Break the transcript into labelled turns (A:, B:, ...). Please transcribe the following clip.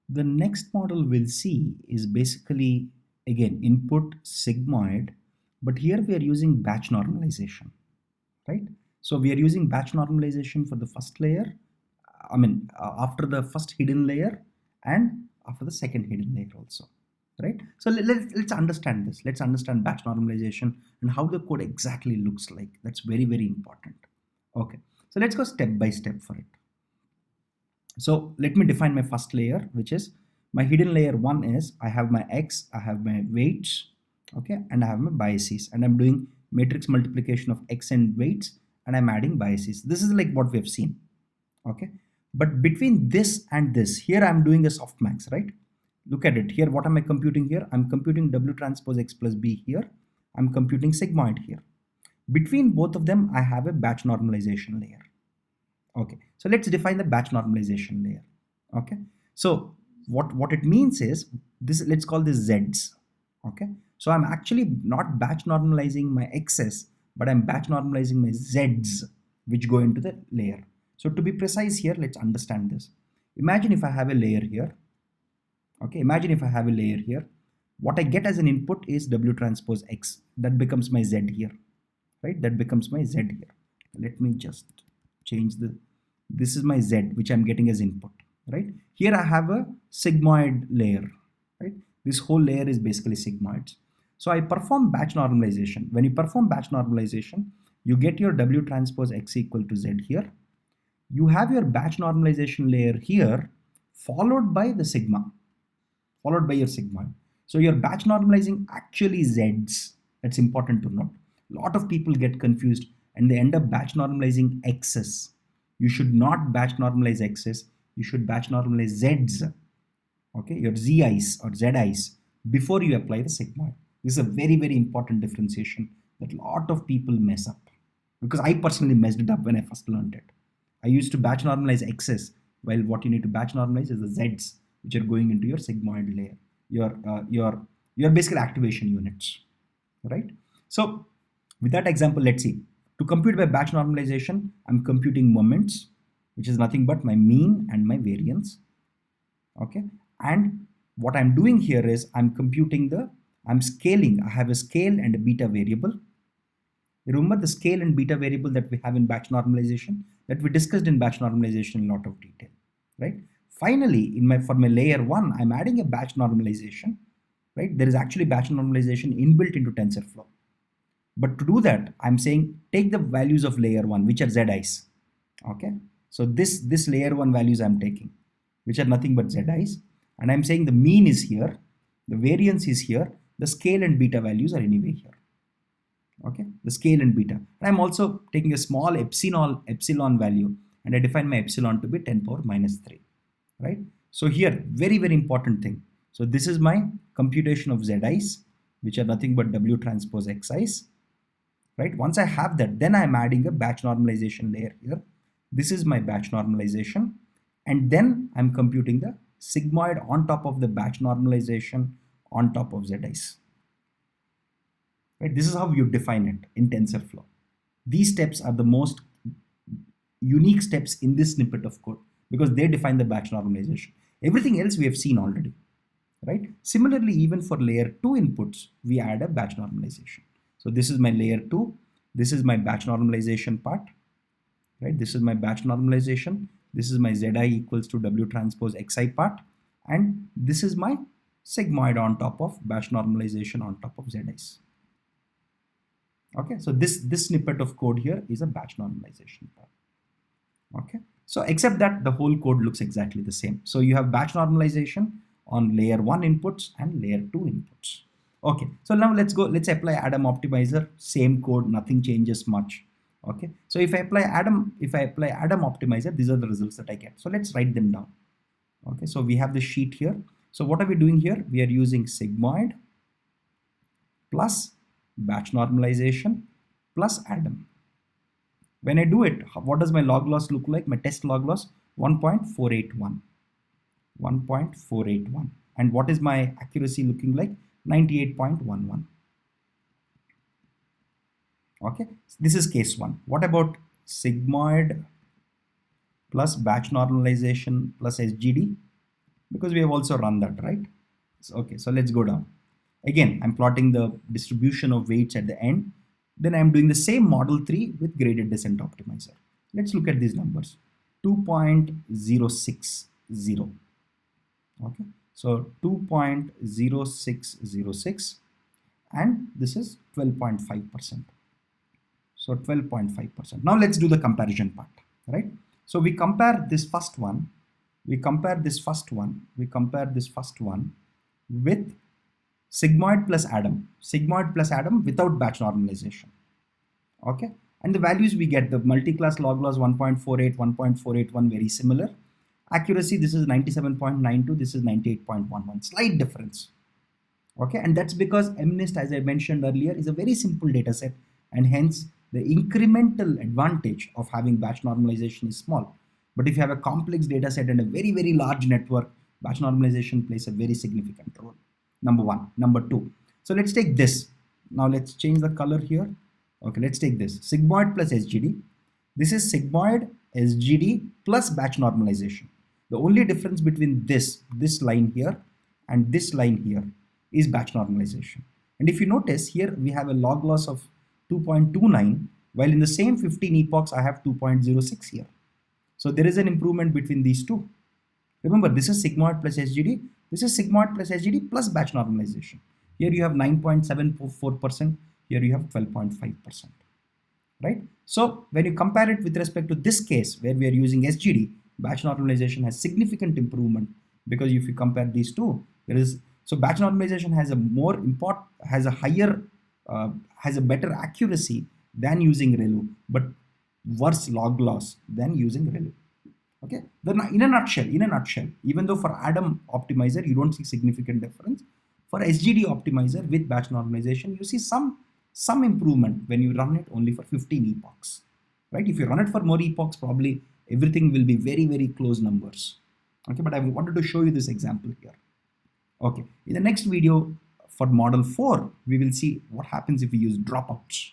A: The next model we'll see is basically, again, input sigmoid, but here we are using batch normalization, right? So we are using batch normalization for the first layer, after the first hidden layer and after the second hidden layer also, right? So let's understand this. Let's understand batch normalization and how the code exactly looks like. That's very, very important. Okay, so let's go step by step for it. So let me define my first layer, which is my hidden layer one is I have my X, I have my weights, okay, and I have my biases, and I'm doing matrix multiplication of X and weights, and I'm adding biases. This is like what we have seen, okay. But between this and this, here I'm doing a softmax, right? Look at it here. What am I computing here? I'm computing W transpose X plus B here. I'm computing sigmoid here. Between both of them, I have a batch normalization layer. Okay, so let's define the batch normalization layer. Okay, so what it means is this, let's call this Z's. Okay, so I'm actually not batch normalizing my X's, but I'm batch normalizing my Z's, which go into the layer. So to be precise here, let's understand this. Imagine if I have a layer here. Okay, imagine if I have a layer here. What I get as an input is W transpose X. That becomes my Z here, right? That becomes my Z here. Let me just change this is my Z, which I'm getting as input, right? Here I have a sigmoid layer, right? This whole layer is basically sigmoids. So I perform batch normalization. When you perform batch normalization, you get your W transpose X equal to Z here. You have your batch normalization layer here, followed by the sigma, followed by your sigmoid. So you're batch normalizing actually Z's. That's important to note. A lot of people get confused and they end up batch normalizing X's. You should not batch normalize X's. You should batch normalize Z's. Okay, your Zi's or Zi's before you apply the sigmoid. This is a very, very important differentiation that a lot of people mess up, because I personally messed it up when I first learned it. I used to batch normalize X's, while what you need to batch normalize is the Z's, which are going into your sigmoid layer, your basic activation units, right? So with that example, let's see. To compute by batch normalization, I'm computing moments, which is nothing but my mean and my variance. Okay, and what I'm doing here is I'm scaling. I have a scale and a beta variable. Remember the scale and beta variable that we have in batch normalization, that we discussed in batch normalization in a lot of detail, right? Finally, for my layer one, I'm adding a batch normalization, right? There is actually batch normalization inbuilt into TensorFlow. But to do that, I'm saying take the values of layer one, which are Zi's. Okay, so this layer one values I'm taking, which are nothing but Zi's, and I'm saying the mean is here, the variance is here, the scale and beta values are anyway here. Okay, the scale and beta. And I'm also taking a small epsilon value, and I define my epsilon to be 10 power minus 3, right? So here, very, very important thing. So this is my computation of Zi's, which are nothing but W transpose Xi's, right? Once I have that, then I'm adding a batch normalization layer here. This is my batch normalization, and then I'm computing the sigmoid on top of the batch normalization on top of Zi's. Right? This is how you define it in TensorFlow. These steps are the most unique steps in this snippet of code because they define the batch normalization. Everything else we have seen already, right? Similarly, even for layer 2 inputs, we add a batch normalization. So this is my layer 2. This is my batch normalization part, right? This is my batch normalization. This is my Zi equals to W transpose Xi part. And this is my sigmoid on top of batch normalization on top of Zi's. Okay, so this snippet of code here is a batch normalization part. Okay, so except that the whole code looks exactly the same. So you have batch normalization on layer 1 inputs and layer 2 inputs. Okay, so now let's apply Adam optimizer. Same code, nothing changes much. Okay, so if I apply Adam optimizer, these are the results that I get. So let's write them down. Okay, so we have the sheet here. So what are we doing here? We are using sigmoid plus batch normalization plus Adam. When I do it, what does my log loss look like? My test log loss 1.481. 1.481. And what is my accuracy looking like? 98.11. Okay, this is case 1. What about sigmoid plus batch normalization plus SGD? because we have also run that, right? So, okay, so let's go down. Again, I'm plotting the distribution of weights at the end. Then I'm doing the same model 3 with graded descent optimizer. Let's look at these numbers. 2.060. Okay, so 2.0606, and this is 12.5%. So 12.5%. Now let's do the comparison part, right? So we compare this first one, we compare this first one, we compare this first one with sigmoid plus Adam without batch normalization. Okay, and the values we get, the multi-class log loss 1.48, 1.481, very similar. Accuracy, this is 97.92, this is 98.11, slight difference. Okay, and that's because MNIST, as I mentioned earlier, is a very simple data set, and hence the incremental advantage of having batch normalization is small. But if you have a complex data set and a very, very large network, batch normalization plays a very significant role. Number one. Number two, so let's take this. Now let's change the color here. Okay, let's take this sigmoid plus SGD. This is sigmoid SGD plus batch normalization. The only difference between this line here and this line here is batch normalization. And if you notice here, we have a log loss of 2.29, while in the same 15 epochs, I have 2.06 here. So there is an improvement between these two. Remember, this is sigmoid plus SGD. This is sigmoid plus SGD plus batch normalization. Here you have 9.74%. Here you have 12.5%. Right? So when you compare it with respect to this case where we are using SGD, batch normalization has significant improvement, because if you compare these two, there is, so batch normalization has a more important, has a higher, has a better accuracy than using ReLU, but worse log loss than using ReLU. Okay, then in a nutshell, even though for Adam optimizer you don't see significant difference, for SGD optimizer with batch normalization you see some improvement when you run it only for 15 epochs, right? If you run it for more epochs, probably everything will be very, very close numbers. Okay, but I wanted to show you this example here. Okay, in the next video for model 4, we will see what happens if we use dropouts.